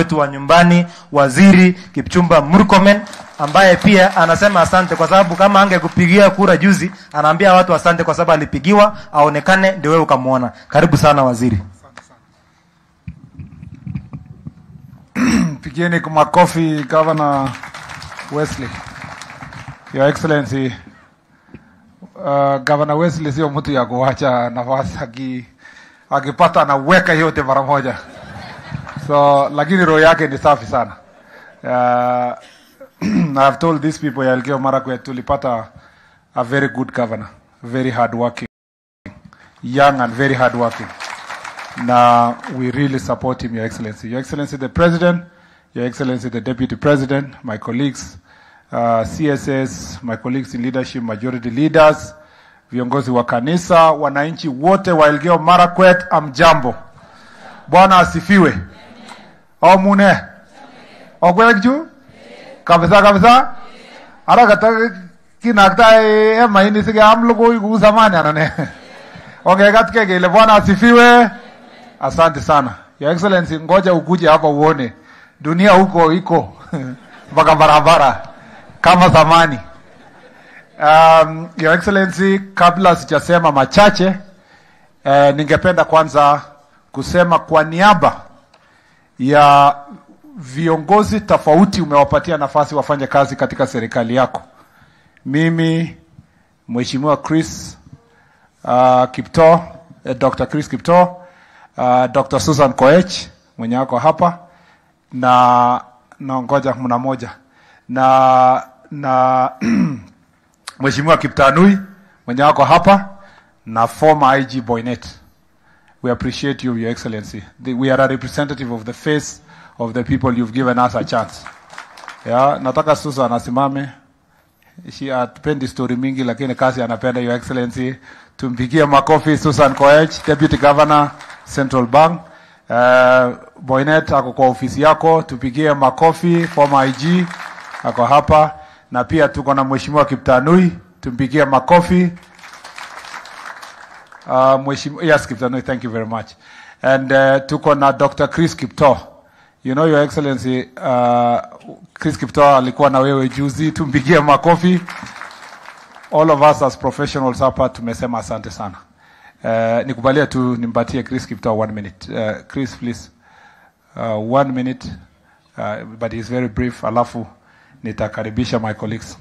wetu wa nyumbani, Waziri Kipchumba Murkomen, ambaye pia anasema asante kwa sababu kama angekupigia kura juzi, anaambia watu asante kwa sababu alipigiwa aonekane ndio wewe ukamuona. Karibu sana waziri. Pigieni kwa makofi Governor Wesley. Your Excellency, Governor Wesley sio mtu ya kuacha nafasi akipata na weka yote mara moja. So lakini roho yake ni safi sana. I've told these people ya Elgeyo Marakwet tulipata a very good governor, very hard working, young and very hard working. Now we really support him, Your Excellency. Your Excellency the President, Your Excellency the Deputy President, my colleagues, CSS, my colleagues in leadership, majority leaders, viongozi wa kanisa, wananchi wote wa Elgeyo Marakwet, amjambo. Bwana asifiwe. Omune. Okwekju? Kabisa kabisa? Ara kata kinakta maini sige amlogo yu zamani anane. Okay, katike gele Bwana asifiwe. Asante sana. Your Excellency, ngoja ukuje hapa uone. Dunia huko iko mpaka barabara kama zamani. Your Excellency, kabla sijasema machache, ningependa kwanza kusema kwa niaba ya viongozi tofauti umewapatia nafasi wafanye kazi katika serikali yako. Mimi, Mheshimiwa Chris Kipto, Dr. Chris Kipto, Dr. Susan Koech, mwenye wako hapa, na ngoja mna moja. Na Mheshimiwa Kiptanui, mwenye wako hapa, na former IG Boynet. We appreciate you, Your Excellency. We are a representative of the face of the people. You've given us a chance. Yeah, nataka Susan asimame. She atupendi story mingi lakini kazi anapenda, Your Excellency. Tumpigie makofi Susan Koech, Deputy Governor, Central Bank. Boynet ako kwa ofisi yako, tupigie makofi. Former IG ako hapa, na pia tuko na Mheshimiwa Kiptanui, tumpigie makofi. Yes, Kiptanui, thank you very much. And tuko na Dr. Chris Kipto. You know, Your Excellency, Chris Kipto alikuwa na wewe juzi, tumpigie makofi. All of us as professionals hapa tumesema asante sana. Nikubalia tu nimpatie Chris Kipto 1 minute. Chris, please. 1 minute, but it's very brief. Alafu nitakaribisha my colleagues.